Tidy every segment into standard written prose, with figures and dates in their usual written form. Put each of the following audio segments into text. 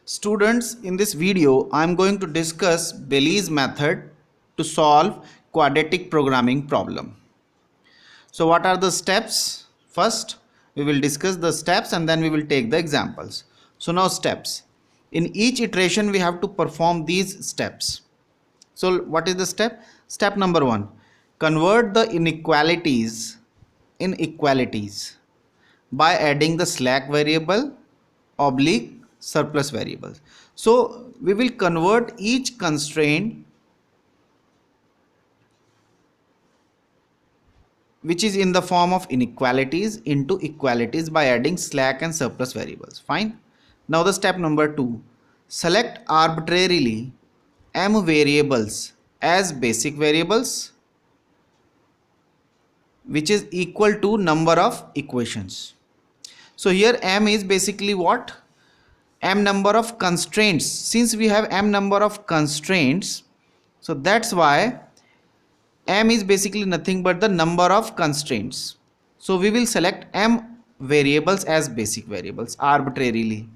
Students, in this video, I am going to discuss Bayes' method to solve quadratic programming problem. So what are the steps? First, we will discuss the steps and then we will take the examples. So now steps. In each iteration, we have to perform these steps. So what is the step? Step number 1. Convert the inequalities in equalities by adding the slack variable oblique surplus variables. So we will convert each constraint which is in the form of inequalities into equalities by adding slack and surplus variables. Fine. Now the step number 2. Select arbitrarily m variables as basic variables which is equal to number of equations. So here m is basically what? M number of constraints. Since we have m number of constraints, so that's why m is basically nothing but the number of constraints. So we will select m variables as basic variables arbitrarily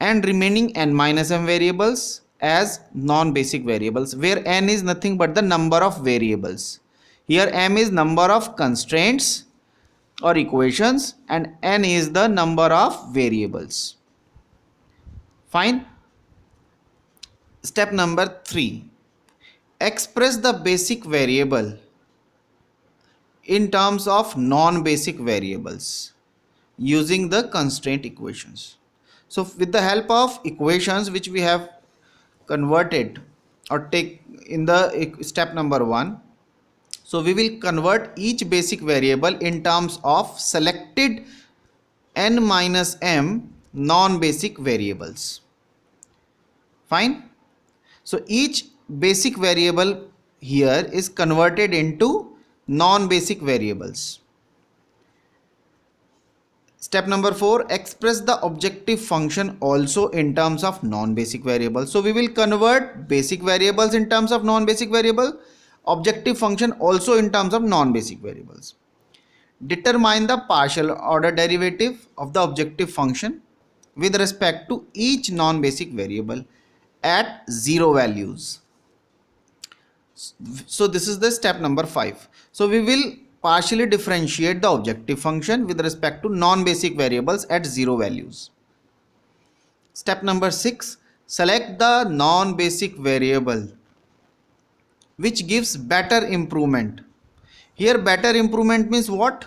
and remaining n minus m variables as non-basic variables, where n is nothing but the number of variables. Here m is number of constraints or equations and n is the number of variables. Fine. Step number 3. Express the basic variable in terms of non-basic variables using the constraint equations. So with the help of equations which we have converted or take in the step number 1, so we will convert each basic variable in terms of selected n minus m non-basic variables. Fine. So each basic variable here is converted into non-basic variables. Step number 4. Express the objective function also in terms of non-basic variables. So we will convert basic variables in terms of non-basic variable, objective function also in terms of non-basic variables. Determine the partial order derivative of the objective function with respect to each non-basic variable at 0 values. So this is the step number 5. So we will partially differentiate the objective function with respect to non-basic variables at 0 values. Step number 6. Select the non-basic variable which gives better improvement. Here better improvement means what?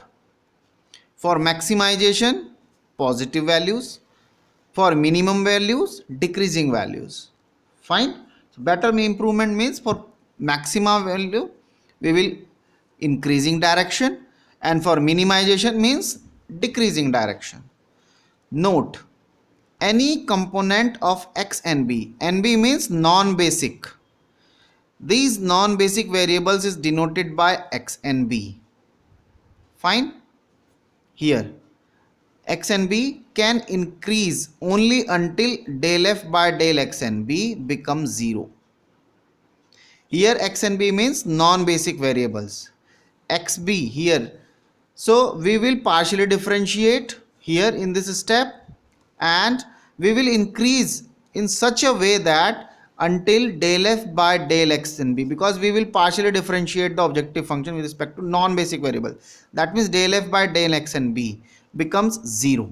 For maximization, positive values. For minimum values, decreasing values. Fine. So better improvement means for maximum value we will increasing direction and for minimization means decreasing direction. Note, any component of x and b, nb means non-basic. These non-basic variables is denoted by x and b. Fine. Here x and b can increase only until del f by del x and b becomes 0. Here x and b means non-basic variables. xb here. So we will partially differentiate here in this step and we will increase in such a way that until del f by del x and b, because we will partially differentiate the objective function with respect to non-basic variable. That means del f by del x and b becomes 0.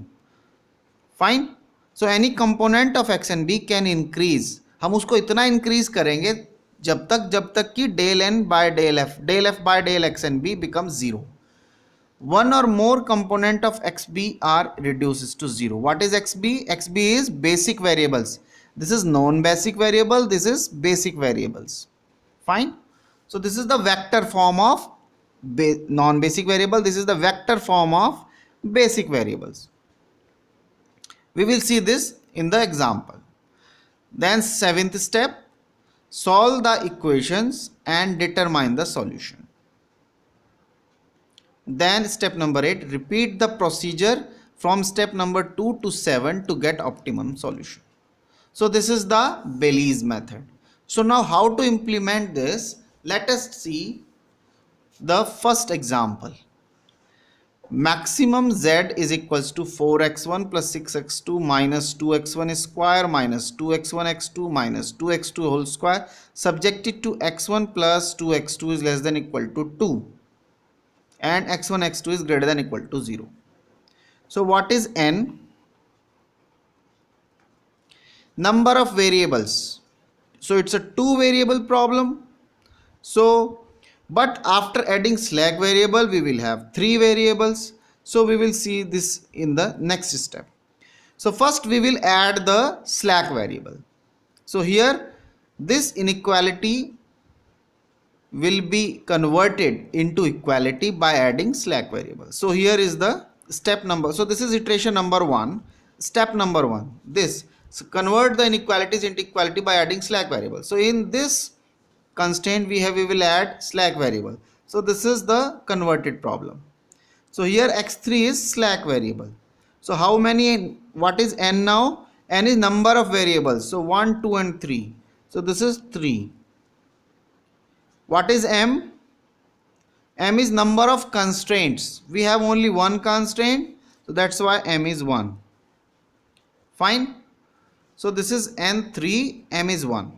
Fine. So any component of x and b can increase. हम उसको इतना increase करेंगे जब तक कि del n by del f by del x and b becomes 0. One or more component of xb are reduces to 0. What is xb? xb is basic variables. This is non-basic variable. This is basic variables. Fine. So this is the vector form of non-basic variable. This is the vector form of basic variables. We will see this in the example. Then 7th step. Solve the equations and determine the solution. Then step number 8. Repeat the procedure from step number 2 to 7 to get optimum solution. So this is the Bayes method. So now how to implement this? Let us see the first example. maximum z is equals to 4x1 plus 6x2 minus 2x1 square minus 2x1 x2 minus 2x2 whole square subjected to x1 plus 2x2 is less than equal to 2 and x1 x2 is greater than equal to 0. So what is n? Number of variables. So it's a two variable problem. So but after adding slack variable we will have three variables. So we will see this in the next step. So first we will add the slack variable. So here this inequality will be converted into equality by adding slack variable. So here is the step number. So this is iteration number 1. Step number 1. This. So convert the inequalities into equality by adding slack variable. So in this constraint we will add slack variable. So this is the converted problem. So here x3 is slack variable. So how many, what is n now? N is number of variables. So 1, 2 and 3. So this is 3. What is m? M is number of constraints. We have only one constraint. So that's why m is 1. Fine. So this is n3, m is 1.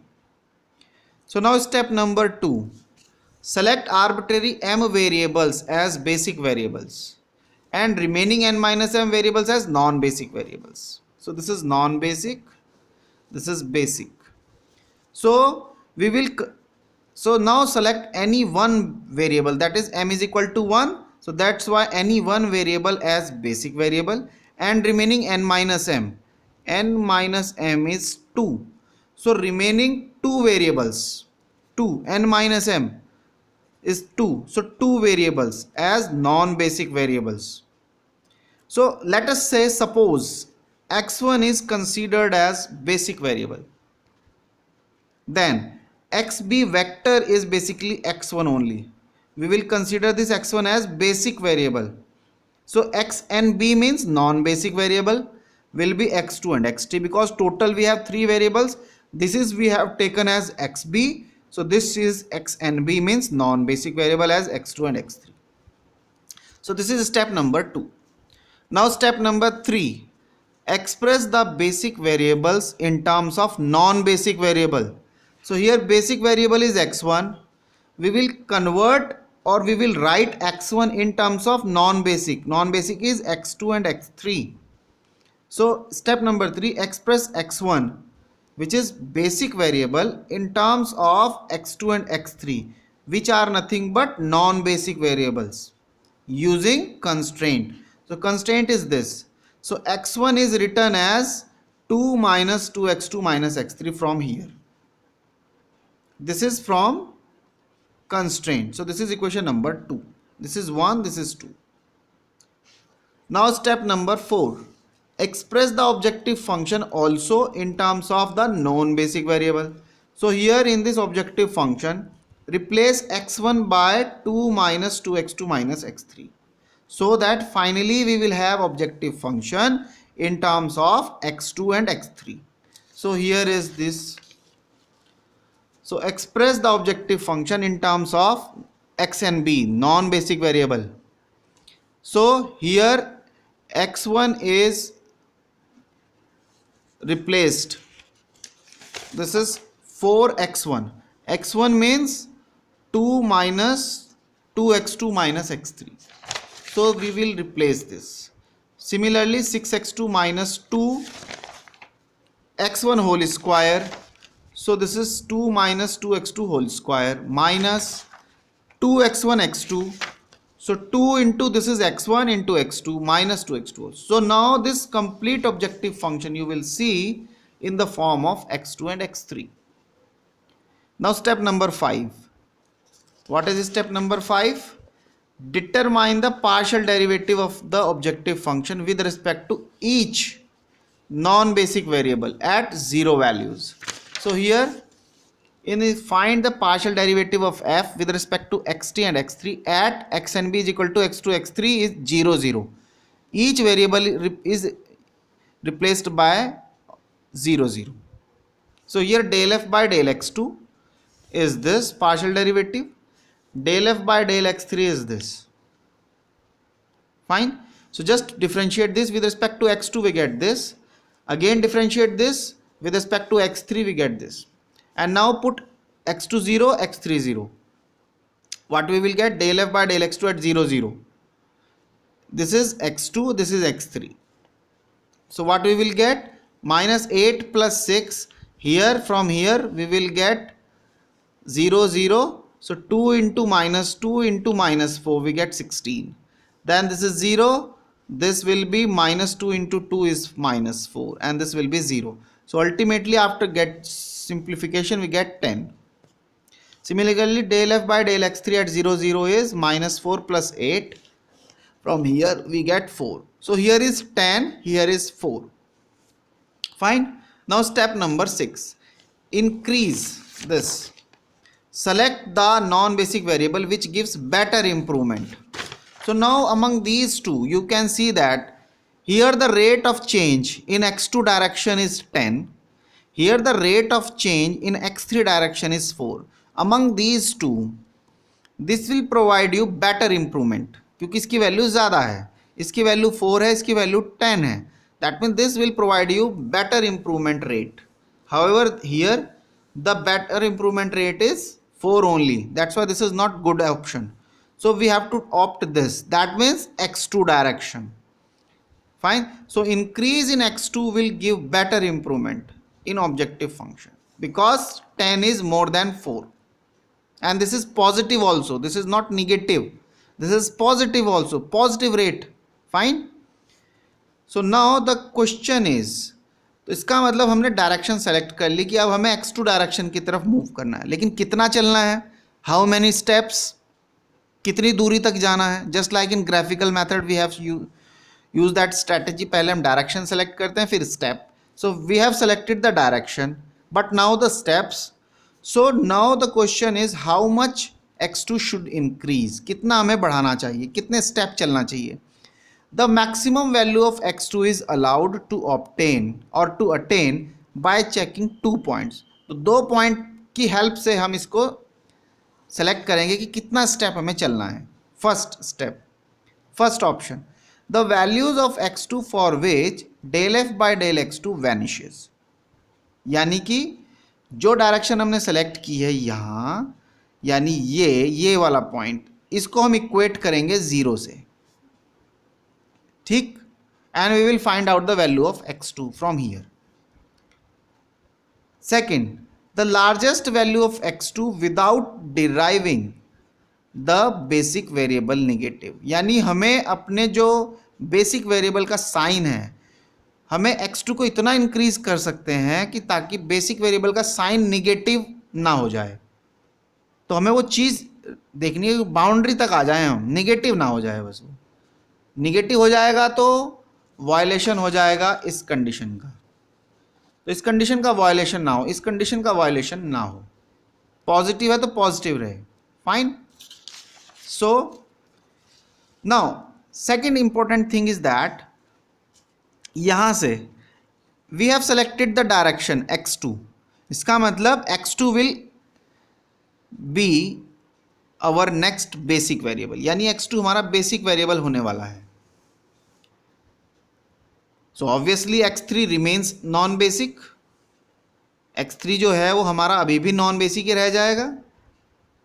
So now step number 2. Select arbitrary m variables as basic variables and remaining n minus m variables as non-basic variables. So this is non-basic, this is basic. So we will, so now select any one variable, that is m is equal to 1. So that's why any one variable as basic variable and remaining n minus m. N minus m is 2. So remaining two variables, 2, n minus m is 2. So two variables as non-basic variables. So let us say, suppose x1 is considered as basic variable. Then xb vector is basically x1 only. We will consider this x1 as basic variable. So x and b means non-basic variable will be x2 and x3, because total we have three variables. This is we have taken as xb. So this is x and b means non-basic variable as x2 and x3. So this is step number 2. Now step number 3. Express the basic variables in terms of non-basic variable. So here basic variable is x1. We will convert or we will write x1 in terms of non-basic. Non-basic is x2 and x3. So step number 3, express x1, which is basic variable, in terms of x2 and x3, which are nothing but non-basic variables, using constraint. So constraint is this. So x1 is written as 2 minus 2x2 minus x3 from here. This is from constraint. So this is equation number 2. This is 1, this is 2. Now step number 4. Express the objective function also in terms of the non-basic variable. So here in this objective function, replace x1 by 2 minus 2x2 minus x3. So that finally we will have objective function in terms of x2 and x3. So here is this. So express the objective function in terms of x and b, non-basic variable. So here x1 is replaced. This is 4x1. x1 means 2 minus 2x2 minus x3. So we will replace this. Similarly 6x2 minus 2 x1 whole square. So this is 2 minus 2x2 whole square minus 2x1 x2. So 2 into this is x1 into x2 minus 2x2. So now this complete objective function you will see in the form of x2 and x3. Now step number 5. What is step number 5? Determine the partial derivative of the objective function with respect to each non-basic variable at 0 values. So here find the partial derivative of f with respect to xt and x3 at x and b is equal to x2, x3 is 0, 0. Each variable is replaced by 0, 0. So here del f by del x2 is this partial derivative. Del f by del x3 is this. Fine. So just differentiate this with respect to x2, we get this. Again differentiate this with respect to x3, we get this. And now put x2 0, x3 0. What we will get? Del f by del x2 at 0 0. This is x2, this is x3. So what we will get? Minus 8 plus 6. Here, from here we will get 0 0. So 2 into minus 2 into minus 4, we get 16. Then this is 0. This will be minus 2 into 2 is minus 4, and this will be 0. So ultimately after get simplification we get 10. Similarly, del f by del x3 at 0 0 is minus 4 plus 8. From here we get 4. So here is 10, here is 4. Fine. Now step number 6. Increase this. Select the non-basic variable which gives better improvement. So now among these two, you can see that here the rate of change in x2 direction is 10. Here the rate of change in x3 direction is 4. Among these two, this will provide you better improvement. क्योंकि इसकी value ज़्यादा है, इसकी value 4 है, इसकी value 10 है. That means this will provide you better improvement rate. However, here the better improvement rate is 4 only. That's why this is not good option. So we have to opt this. That means x2 direction. Fine. So increase in x2 will give better improvement in objective function because 10 is more than 4. And this is positive also. This is not negative. This is positive also. Positive rate. Fine. So now the question is, तो इसका मतलब हमने direction select कर ली कि अब हमें x2 direction की तरफ मूव करना है, लेकिन कितना चलना है? How many steps? कितनी दूरी तक जाना है? Just like in graphical method we have use that strategy. पहले हम डायरेक्शन सेलेक्ट करते हैं, फिर step. So we have selected the direction, but now the steps. So now the question is how much x2 should increase. कितना हमें बढ़ाना चाहिए, कितने स्टेप चलना चाहिए? The maximum value of x2 is allowed to obtain or to attain by checking 2 points. तो 2 point की help से हम इसको सेलेक्ट करेंगे कि कितना स्टेप हमें चलना है. First step, first option, the values of x2 for which del f by del x2 vanishes. यानी कि जो डायरेक्शन हमने सेलेक्ट की है यहाँ, यानी ये वाला पॉइंट, इसको हम इक्वेट करेंगे 0 से. ठीक. And we will find out the value of x2 from here. Second, the largest value of x2 without deriving the basic variable negative. यानी हमें अपने जो बेसिक वेरिएबल का साइन है, हमें x2 को इतना इंक्रीज कर सकते हैं कि ताकि बेसिक वेरिएबल का साइन निगेटिव ना हो जाए. तो हमें वो चीज़ देखनी है, बाउंड्री तक आ जाए हम, निगेटिव ना हो जाए. बस वो निगेटिव हो जाएगा तो वायलेशन हो जाएगा इस कंडीशन का. तो इस कंडीशन का वायलेशन ना हो, इस कंडीशन का वायलेशन ना हो. पॉजिटिव है तो पॉजिटिव रहे. Fine. So now second important thing is that यहां से we have selected the direction x2. इसका मतलब x2 will be our next basic variable, यानी x2 हमारा बेसिक वेरिएबल होने वाला है. So obviously x3 remains non basic. x3 जो है वो हमारा अभी भी नॉन बेसिक ही रह जाएगा.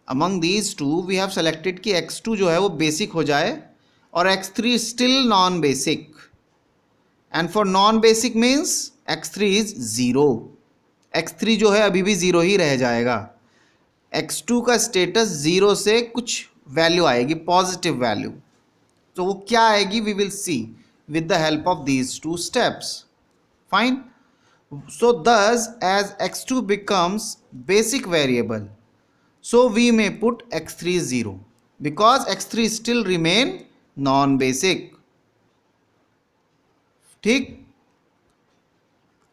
Among these two we have selected कि x2 जो है वो बेसिक हो जाए और x3 still non basic. And for non basic means x3 is 0. x3 जो है अभी भी 0 ही रह जाएगा. x2 का स्टेटस 0 से कुछ वैल्यू आएगी, पॉजिटिव वैल्यू. तो वो क्या आएगी, we will see with the help of these two steps. Fine. So thus as x2 becomes basic variable, so we may put x3 0 because x3 still remain non-basic. ठीक.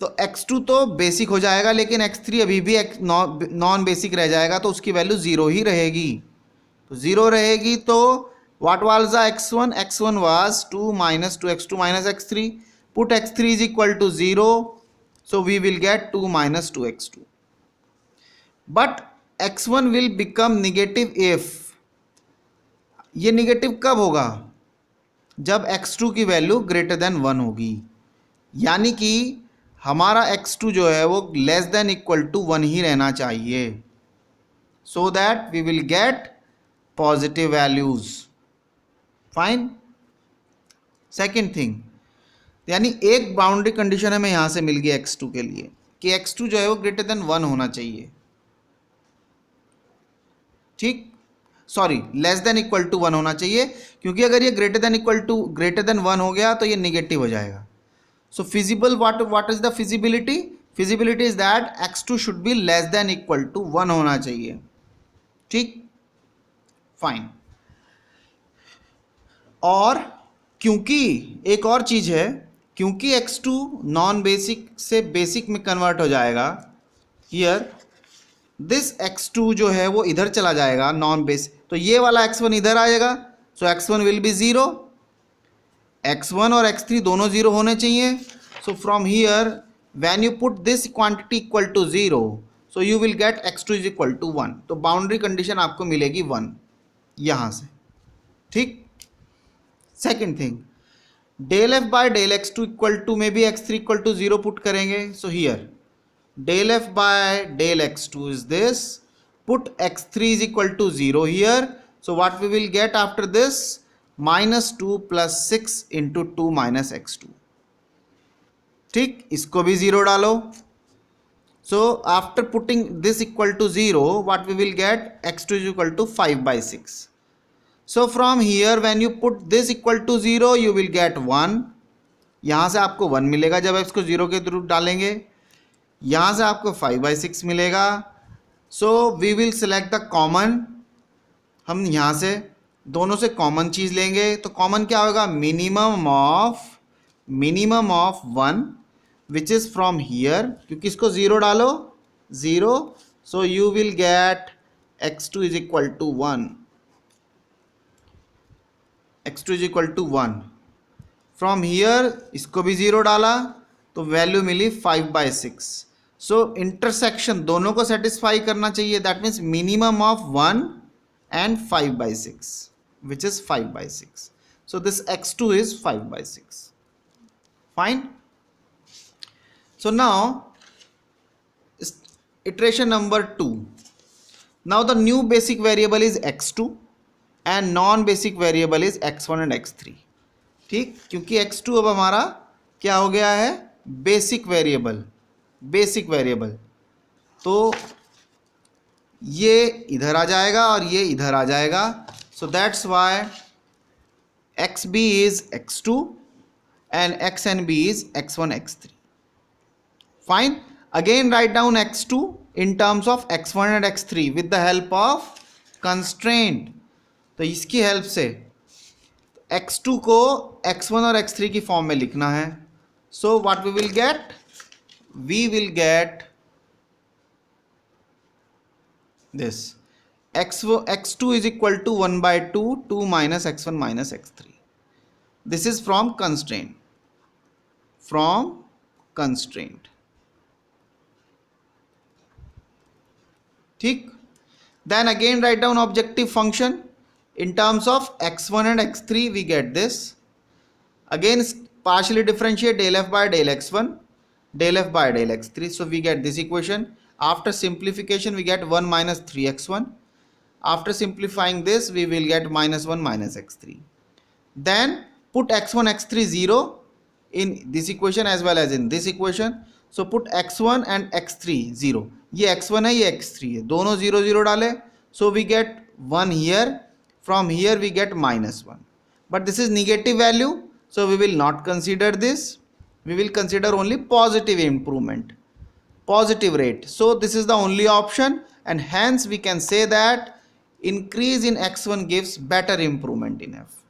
तो x2 तो basic हो जाएगा, लेकिन x3 अभी भी non basic रह जाएगा, तो उसकी वैल्यू 0 ही रहेगी. तो 0 रहेगी तो what was the x1? x1 was 2 minus 2x2 minus x3. Put x3 is equal to 0. So we will get 2 minus 2x2. But x1 will become negative if, ये negative कब होगा? जब x2 की वैल्यू ग्रेटर देन 1 होगी, यानी कि हमारा x2 जो है वो लेस देन इक्वल टू 1 ही रहना चाहिए, so that we will get positive values. Fine. Second thing, यानी एक बाउंड्री कंडीशन हमें यहां से मिल गई x2 के लिए कि x2 जो है वो ग्रेटर देन 1 होना चाहिए। ठीक, sorry, less than equal to 1 होना चाहिए, क्योंकि अगर ये ग्रेटर देन 1 हो गया तो ये निगेटिव हो जाएगा। So feasible, what is the feasibility? Feasibility is that x2 should be less than equal to 1 होना चाहिए। ठीक, फाइन। और क्योंकि एक और चीज है, क्योंकि x2 नॉन बेसिक से बेसिक में कन्वर्ट हो जाएगा, हियर दिस x2 जो है वो इधर चला जाएगा नॉन बेसिक, तो ये वाला x1 इधर आएगा, सो x1 विल बी 0, x1 और x3 दोनों 0 होने चाहिए। So from here when you put this quantity equal to 0, so you will get x2 is equal to 1, तो बाउंड्री कंडीशन आपको मिलेगी 1 यहां से। ठीक। Second thing, del F by del x2 equal to में भी x3 इक्वल टू 0 पुट करेंगे। So here del f by del x2 is this, put x3 is equal to 0 here, so what we will get after this, minus 2 plus 6 into 2 minus x2। ठीक, इसको भी 0 डालो। so after putting this equal to 0, what we will get, x2 is equal to 5 by 6। so from here when you put this equal to 0, you will get 1, यहां से आपको 1 मिलेगा जब इसको 0 के थ्रू डालेंगे, यहां से आपको 5/6 मिलेगा। So we will select the common, हम यहां से दोनों से कॉमन चीज लेंगे, तो कॉमन क्या होगा, minimum of 1 which is from here, क्योंकि इसको 0 डालो 0, so you will get x2 is equal to 1, x2 is equal to 1। From here इसको भी 0 डाला तो वैल्यू मिली 5/6। सो इंटरसेक्शन दोनों को सेटिस्फाई करना चाहिए, that means minimum of 1 and 5/6 which is 5/6। So this x2 is 5/6। Fine. So now iteration number 2, now the new basic variable is x2 and non basic variable is x1 and x3। ठीक, क्योंकि x2 अब हमारा क्या हो गया है, basic variable, तो ये इधर आ जाएगा और ये इधर आ जाएगा, so that's why xb is x2 and xnb is x1 x3। Fine. Again write down x2 in terms of x1 and x3 with the help of constraint, तो इसकी हेल्प से x2 को x1 और x3 की form में लिखना है। So what we will get, we will get this, x2 is equal to 1/2 2 minus x1 minus x3, this is from constraint, ठीक। then again write down objective function in terms of x1 and x3, we get this, again partially differentiate del f by del x1, del f by del x3, so we get this equation. After simplification we get 1 minus 3x1, after simplifying this we will get minus 1 minus x3, then put x1 x3 0 in this equation as well as in this equation, so put x1 and x3 0, ये x1 है ये x3 है, दोनों 0 0 डाले, so we get 1 here, from here we get minus 1, but this is negative value, so we will not consider this, we will consider only positive improvement, positive rate, so this is the only option, and hence we can say that increase in x1 gives better improvement in f.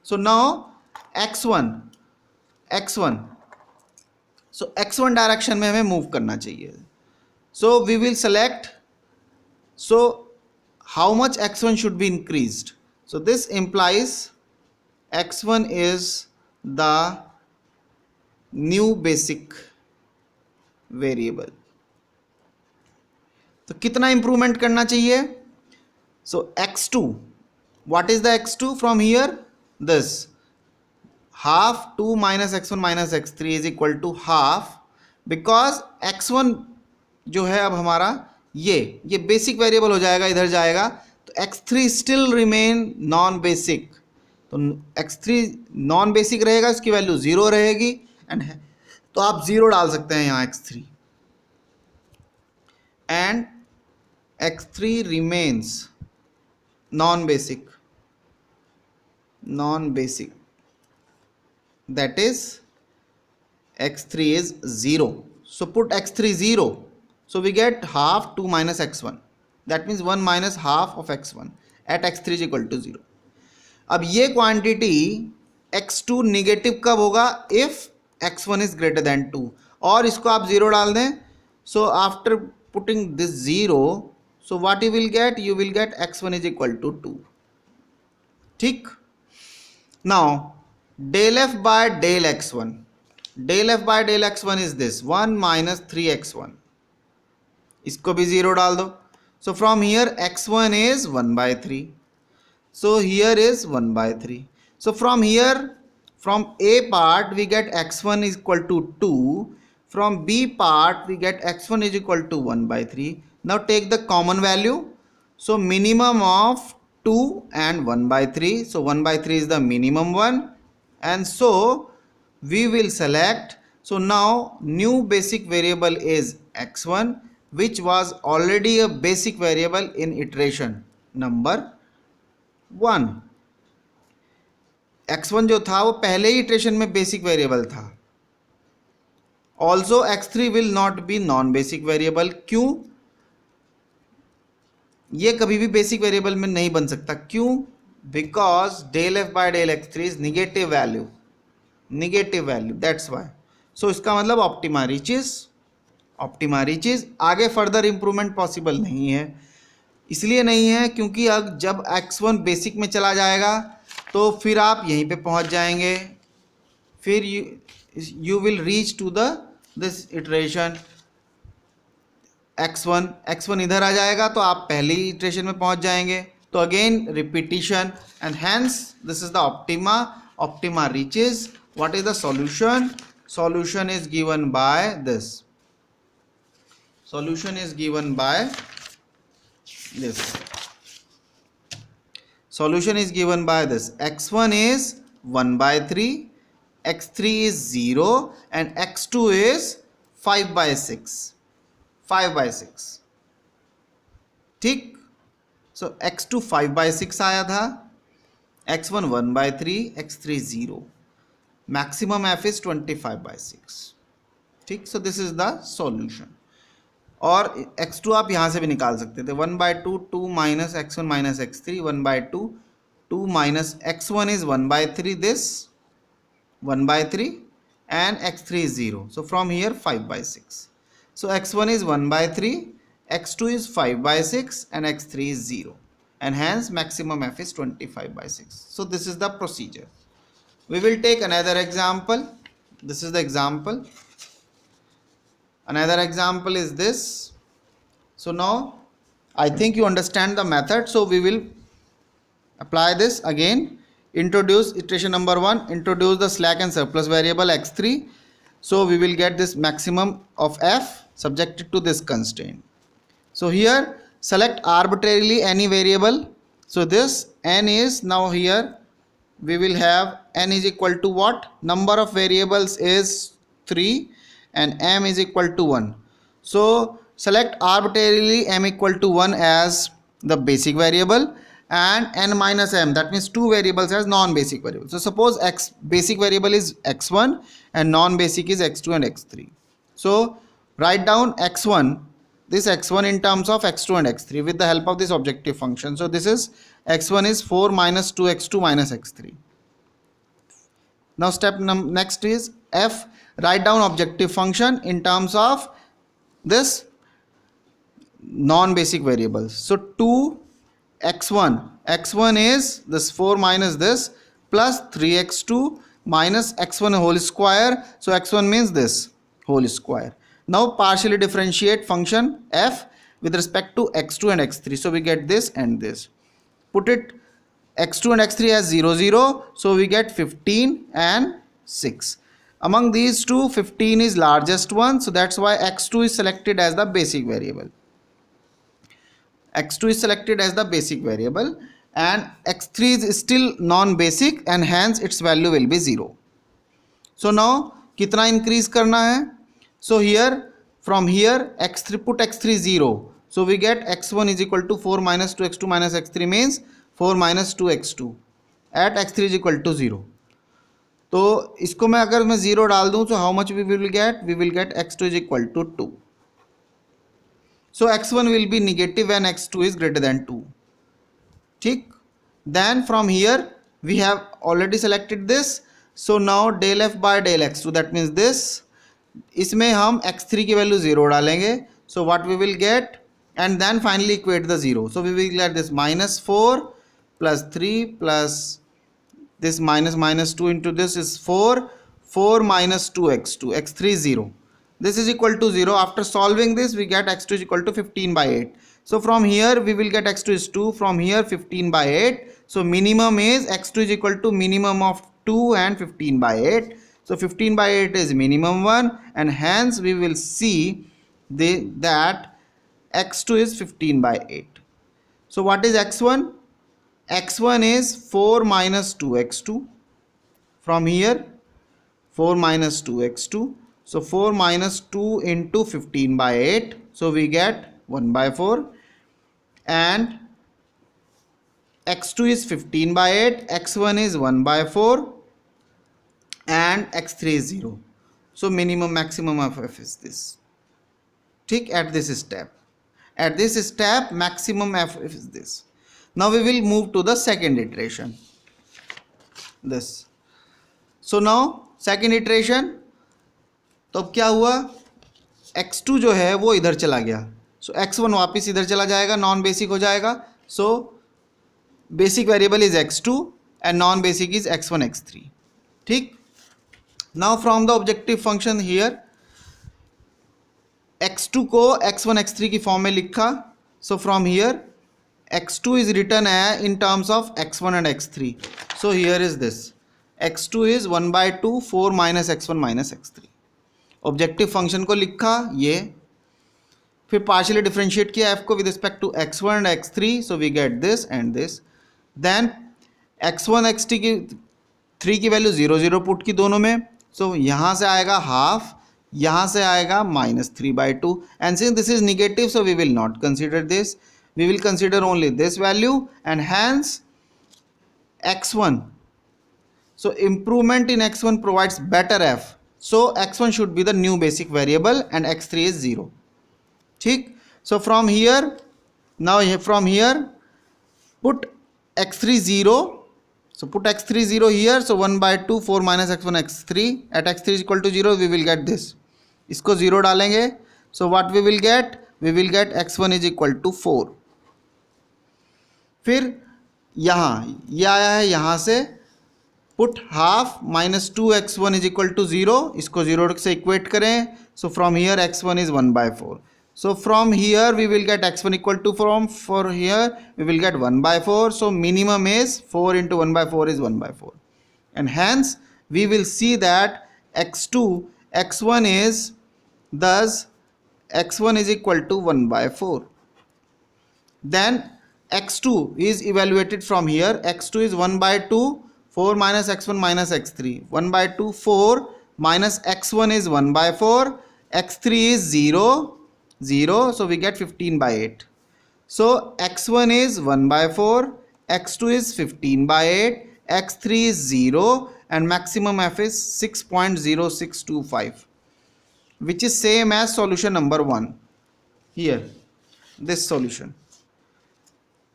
So now x1, so x1 direction में हमें move करना चाहिए, so we will select, so how much x1 should be increased, so this implies x1 is the new basic variable, तो कितना improvement करना चाहिए, so x2, what is the x2 from here, this, half 2 minus X one minus X three is equal to half, because x1 जो है अब हमारा ये basic variable हो जाएगा, इधर जाएगा तो x3 still remain non basic, तो x3 नॉन बेसिक रहेगा, इसकी वैल्यू 0 रहेगी एंड तो आप 0 डाल सकते हैं यहाँ x3 and x3 remains non basic that is x3 is 0. So put x3 0. So we get half 2 minus x1. That means 1 minus half of x1 at x3 is equal to 0. अब ये quantity x2 negative कब होगा? If x1 is greater than 2, और इसको आप 0 डाल दें. So after putting this 0, so what you will get? You will get x1 is equal to 2. ठीक. Now del f by del x1. Del f by del x1 is this 1 minus 3x1. इसको भी 0 डाल दो. So from here x1 is 1 by 3. So here is 1 by 3. So from here, from A part we get x1 is equal to 2. From B part we get x1 is equal to 1 by 3. Now take the common value. So minimum of 2 and 1 by 3. So 1 by 3 is the minimum one. And so we will select. So now new basic variable is x1, which was already a basic variable in iteration number 1. x1 जो था वो पहले ही iteration में basic variable था. Also x3 will not be non basic variable. क्यों? ये कभी भी बेसिक वेरिएबल में नहीं बन सकता. क्यों? Because del F by del X three is negative value, that's why. So इसका मतलब ऑप्टिमा रीचेस. आगे फर्दर इंप्रूवमेंट पॉसिबल नहीं है. इसलिए नहीं है क्योंकि अब जब x1 बेसिक में चला जाएगा तो फिर आप यहीं पे पहुंच जाएंगे. फिर you will reach to this iteration x1 इधर आ जाएगा तो आप पहली इटरेशन में पहुंच जाएंगे. तो again repetition and hence this is the optima reaches. What is the solution? Solution is given by this. Solution is given by this. Solution is given by this. x1 is 1 by 3, x3 is 0 and x2 is 5 by 6. 5 by 6. ठीक. So x2 5 by 6 आया था, x1 1 by 3, x3 0. Maximum f is 25 by 6. ठीक. So this is the solution. और x2 आप यहाँ से भी निकाल सकते थे. 1 by 2 2 minus x1 minus x3 1 by 2 2 minus x1 is 1 by 3 this 1 by 3 and x3 is 0. So from here 5 by 6. So x1 is 1 by 3, x2 is 5 by 6 and x3 is 0 and hence maximum f is 25 by 6. So this is the procedure. We will take another example. This is the example. Another example is this. So now I think you understand the method. So we will apply this again. Introduce iteration number 1. Introduce the slack and surplus variable x3. So we will get this maximum of f subjected to this constraint. So here select arbitrarily any variable. So this n is now here we will have n is equal to what? Number of variables is 3. And m is equal to 1. So select arbitrarily m equal to 1 as the basic variable and n minus m, that means two variables as non-basic variables. So suppose basic variable is x1 and non-basic is x2 and x3. So write down x1, this x1 in terms of x2 and x3 with the help of this objective function. So this is x1 is 4 minus 2x2 minus x3. Now step next is f. Write down objective function in terms of this non-basic variables. So 2x1 is this 4 minus this plus 3x2 minus x1 whole square. So x1 means this whole square. Now partially differentiate function f with respect to x2 and x3. So we get this and this. Put it x2 and x3 has 0 0, so we get 15 and 6. Among these two, 15 is largest one, so that's why x2 is selected as the basic variable. x2 is selected as the basic variable and x3 is still non-basic and hence its value will be 0. So now कितना increase करना है? So here from here x3 put x3 0. So we get x1 is equal to 4 minus 2x2 minus x3 means 4 minus 2x2 at x3 is equal to 0. तो इसको मैं अगर मैं 0 डाल दूं तो how much we will get? We will get x2 is equal to 2. So x1 will be negative when x2 is greater than 2. ठीक. Then from here we have already selected this. So now del f by del x2, that means this. इसमें हम x3 की value 0 डालेंगे. So what we will get, and then finally equate the 0. So we will get this minus 4 plus 3 plus this minus 2 into this is 4. 4 minus 2x2, x3 is 0. This is equal to 0. After solving this, we get x2 is equal to 15 by 8. So from here we will get x2 is 2. From here 15 by 8. So minimum is x2 is equal to minimum of 2 and 15 by 8. So 15 by 8 is minimum one, and hence we will see that x2 is 15 by 8. So what is x1? x1 is 4 minus 2x2. From here 4 minus 2x2. So 4 minus 2 into 15 by 8. So we get 1 by 4. And x2 is 15 by 8. x1 is 1 by 4. And x3 is 0. So minimum maximum of f is this. Tick at this step. At this step maximum f is this. Now we will move to the second iteration. This. So now second iteration. तो अब क्या हुआ, x2 जो है वो इधर चला गया. सो x1 वापस इधर चला जाएगा, नॉन बेसिक हो जाएगा. So basic variable is x2 and non basic is x1 x3. ठीक. Now from the objective function here x2 को x1 x3 की फॉर्म में लिखा. सो from here x2 is written in terms of x1 and x3. So here is this. x2 is 1 by 2 4 minus x1 minus x3. Objective function को लिखा ये, फिर partially differentiate किया f को with respect to x1 and x3. So we get this and this. Then x1 x3 की 3 की value 0 0 put की दोनों में. सो यहाँ से आएगा हाफ, यहाँ से आएगा minus 3 by 2. And since this is negative so we will not consider this. We will consider only this value and hence x1. So improvement in x1 provides better f. So x1 should be the new basic variable and x3 is 0. ठीक. So from here, now from here put x3 0. So put x3 0 here. So 1 by 2 4 minus x1 x3 at x3 is equal to 0. We will get this. इसको 0 डालेंगे. So what we will get? We will get x1 is equal to 4. फिर यहाँ ये आया है, यहाँ से put half minus 2x1 is equal to 0. इसको 0 से इक्वेट करें. So from here x1 is 1 by 4. So from here we will get x1 equal to from for here we will get 1 by 4. So minimum is 4 into 1 by 4 is 1 by 4. And hence we will see that x1 is thus x1 is equal to 1 by 4. Then x2 is evaluated from here. x2 is 1 by 2 4 minus x1 minus x3. 1 by 2 4 minus x1 is 1 by 4. x3 is 0 0. So we get 15 by 8. So x1 is 1 by 4. x2 is 15 by 8. x3 is 0 and maximum f is 6.0625, which is same as solution number 1. Here this solution.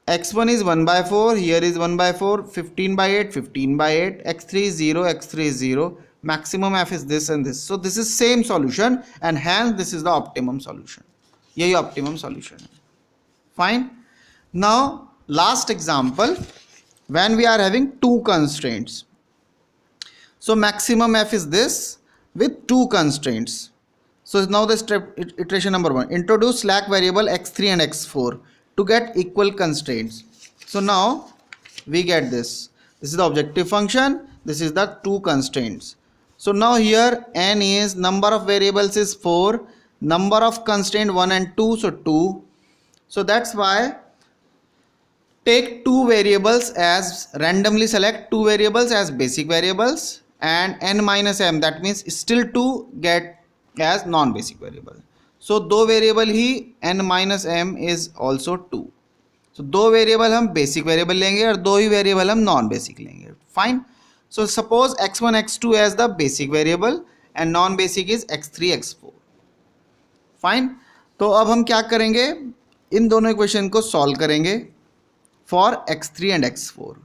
x1 is 1 by 4, here is 1 by 4, 15 by 8, 15 by 8, x3 is 0, x3 is 0, maximum f is this and this. So this is same solution and hence this is the optimum solution. यही optimum solution है. Fine. Now last example, when we are having two constraints. So maximum f is this with two constraints. So now the step iteration number 1. Introduce slack variable x3 and x4 to get equal constraints. So now we get this. This is the objective function, this is the two constraints. So now here n is, number of variables is 4, number of constraint 1 and 2, so 2. So that's why take two variables as, randomly select two variables as basic variables, and n minus m, that means still 2 get as non basic variable. So दो variable ही n minus M is also 2. So दो variable हम basic variable लेंगे और दो ही variable हम non basic लेंगे. Fine. So suppose x1 x2 as the basic variable and non basic is x3 x4. Fine. तो अब हम क्या करेंगे, इन दोनों इक्वेशन को सॉल्व करेंगे for x3 and x4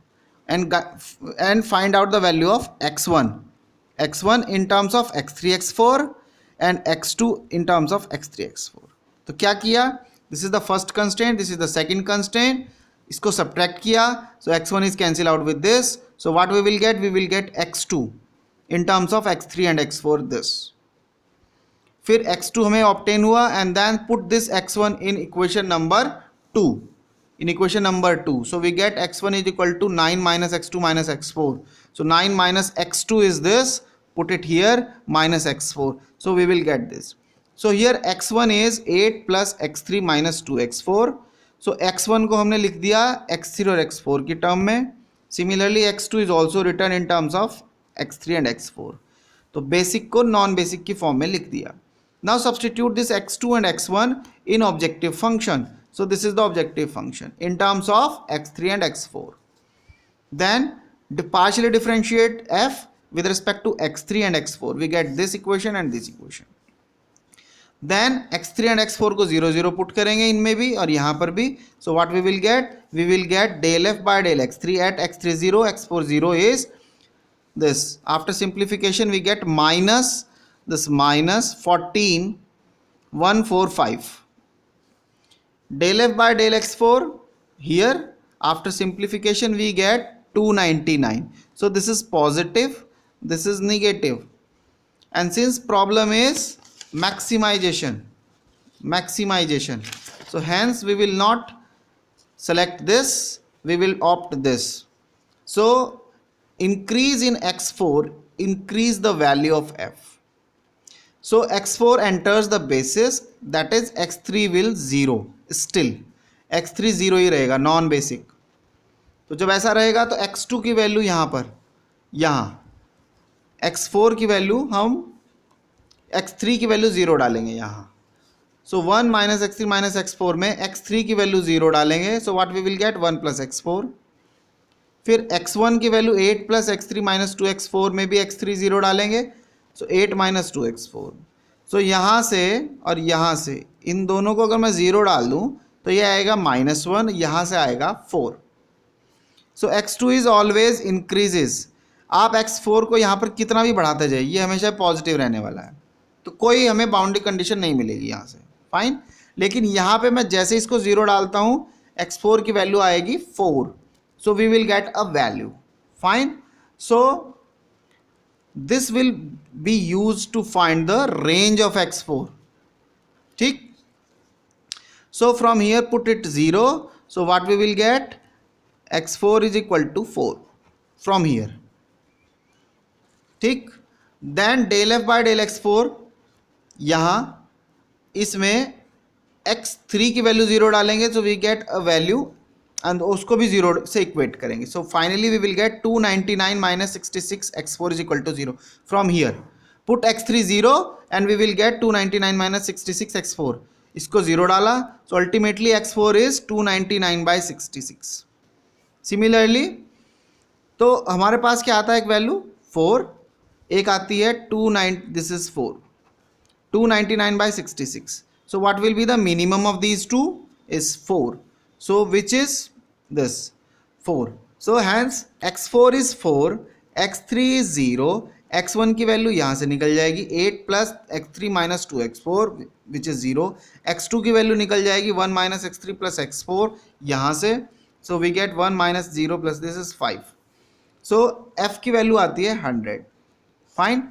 and find out the value of x1 in terms of x3 x4 and x2 in terms of x3 x4. तो क्या किया, this is the first constraint, this is the second constraint, इसको subtract किया, so x1 is cancel out with this, so what we will get x2 in terms of x3 and x4 this. फिर x2 हमें obtain हुआ and then put this x1 in equation number 2. In equation number 2, so we get x1 is equal to 9 minus x2 minus x4. So 9 minus x2 is this, put it here, minus x4. So we will get this. So here x1 is 8 plus x3 minus 2x4. So x1 को हमने लिख दिया x3 और x4 की term में. Similarly x2 is also written in terms of x3 and x4. तो basic को non basic की फॉर्म में लिख दिया. Now substitute this x2 and x1 in objective function. So this is the objective function in terms of x3 and x4. Then partially differentiate f with respect to x3 and x4. We get this equation and this equation. Then x3 and x4 को 0 0 put करेंगे इनमें भी और यहाँ पर भी. So what we will get del f by del x3 at x3 0 x4 0 is this. After simplification we get minus this minus 14 145. Del f by del x4 here after simplification we get 299. So this is positive, this is negative, and since problem is maximization, so hence we will not select this, we will opt this. So increase in x4, increase the value of f. So x4 enters the basis, that is x3 will 0, still x3 0 ही रहेगा non basic. तो जब ऐसा रहेगा तो x2 की value यहाँ पर, यहाँ x4 की वैल्यू हम x3 की वैल्यू 0 डालेंगे यहाँ. सो 1 माइनस x3 माइनस x4 में x3 की वैल्यू 0 डालेंगे. So what we will get 1 plus x4. फिर x1 की value 8 plus x3 minus 2x4 में भी x3 0 डालेंगे. सो 8 माइनस 2x4. सो यहाँ से और यहाँ से इन दोनों को अगर मैं 0 डाल दूँ तो ये आएगा -1, यहाँ से आएगा 4. सो x2 इज ऑलवेज इंक्रीजेज. आप x4 को यहाँ पर कितना भी बढ़ाते जाइए, ये हमेशा पॉजिटिव रहने वाला है, तो कोई हमें बाउंड्री कंडीशन नहीं मिलेगी यहाँ से. फाइन. लेकिन यहाँ पे मैं जैसे इसको 0 डालता हूँ x4 की वैल्यू आएगी 4. So we will get a value. Fine. So this will be used to find the range of x4. ठीक. So from here put it 0. So what we will get, x4 is equal to 4 from here. ठीक. Then del f by del x4, यहाँ इसमें x3 की value 0 डालेंगे, so we get a value and उसको भी 0 से equate करेंगे. So finally we will get 299 minus 66 x4 is equal to 0. From here put x3 0 and we will get 299 minus 66 x4. इसको 0 डाला, so ultimately x4 is 299 by 66. Similarly तो हमारे पास क्या आता है एक वैल्यू 4, एक आती है 29, this is 4, 299 by 66. So what will be the minimum of these two is 4. So which is this 4. So hence x4 is 4, x3 is 0, x1 की वैल्यू यहाँ से निकल जाएगी 8 plus x3 minus 2x4 which is 0. x2 की value निकल जाएगी 1 minus x3 plus x4 यहाँ से. So we get 1 minus 0 plus this is 5. So f की वैल्यू आती है 100. Fine.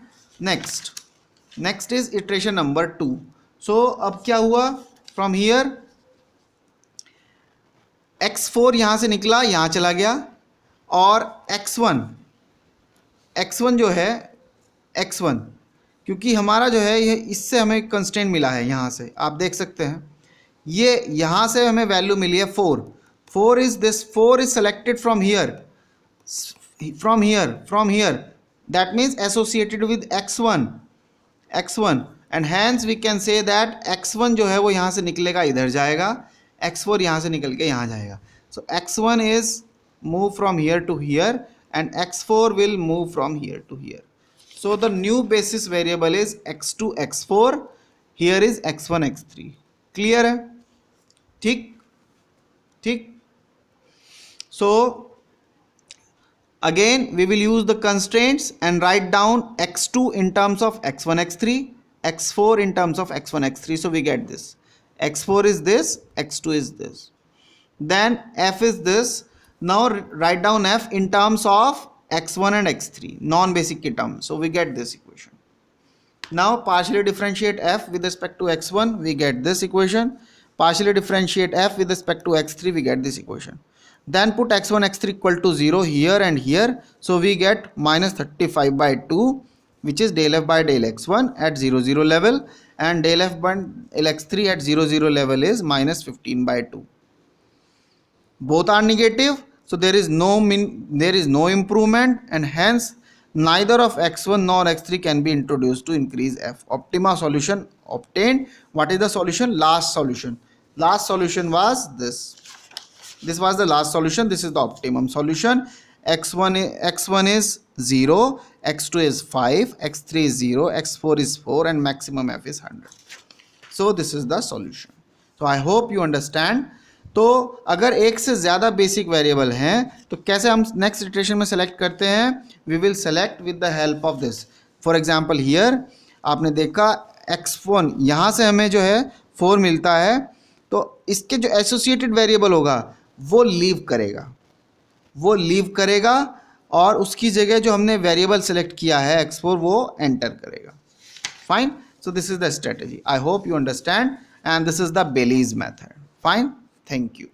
Next is iteration number 2. सो अब क्या हुआ, फ्रॉम हियर x4 यहाँ से निकला, यहाँ चला गया, और x1 जो है x1, क्योंकि हमारा जो है ये इससे हमें कंस्ट्रेंट मिला है, यहाँ से आप देख सकते हैं ये यहाँ से हमें वैल्यू मिली है 4 is this, 4 is selected from here that means associated with x1 and hence we can say that x1 जो है वो यहाँ से निकलेगा इधर जाएगा, x4 यहाँ से निकल के यहाँ जाएगा. So x1 is move from here to here and x4 will move from here to here. So the new basis variable is x2 x4, here is x1 x3. Clear है? ठीक. So again we will use the constraints and write down x2 in terms of x1 x3, x4 in terms of x1 x3. So we get this, x4 is this, x2 is this, then f is this. Now write down f in terms of x1 and x3, non-basic key term. So we get this equation. Now partially differentiate f with respect to x1, we get this equation. Partially differentiate f with respect to x3, we get this equation. Then put x1 x3 equal to 0 here and here. So we get minus 35 by 2, which is del f by del x1 at 0 0 level, and del f by del x3 at 0 0 level is minus 15 by 2. Both are negative, so there is no improvement, and hence neither of x1 nor x3 can be introduced to increase f. Optima solution obtained. What is the solution? Last solution was this. This was the last solution. This is the optimum solution. x1 is 0, x2 is 5, x3 is 0, x4 is 4, and maximum f is 100. So this is the solution. So I hope you understand. तो अगर एक से ज़्यादा basic variable हैं तो कैसे हम next iteration में सेलेक्ट करते हैं? We will select with the help of this. For example here आपने देखा x1, यहाँ से हमें जो है 4 मिलता है, तो इसके जो एसोसिएटेड वेरिएबल होगा वो लीव करेगा और उसकी जगह जो हमने वेरिएबल सेलेक्ट किया है x4 वो एंटर करेगा. Fine. So this is the strategy. I hope you understand, and this is the Beale's method. Fine. Thank you.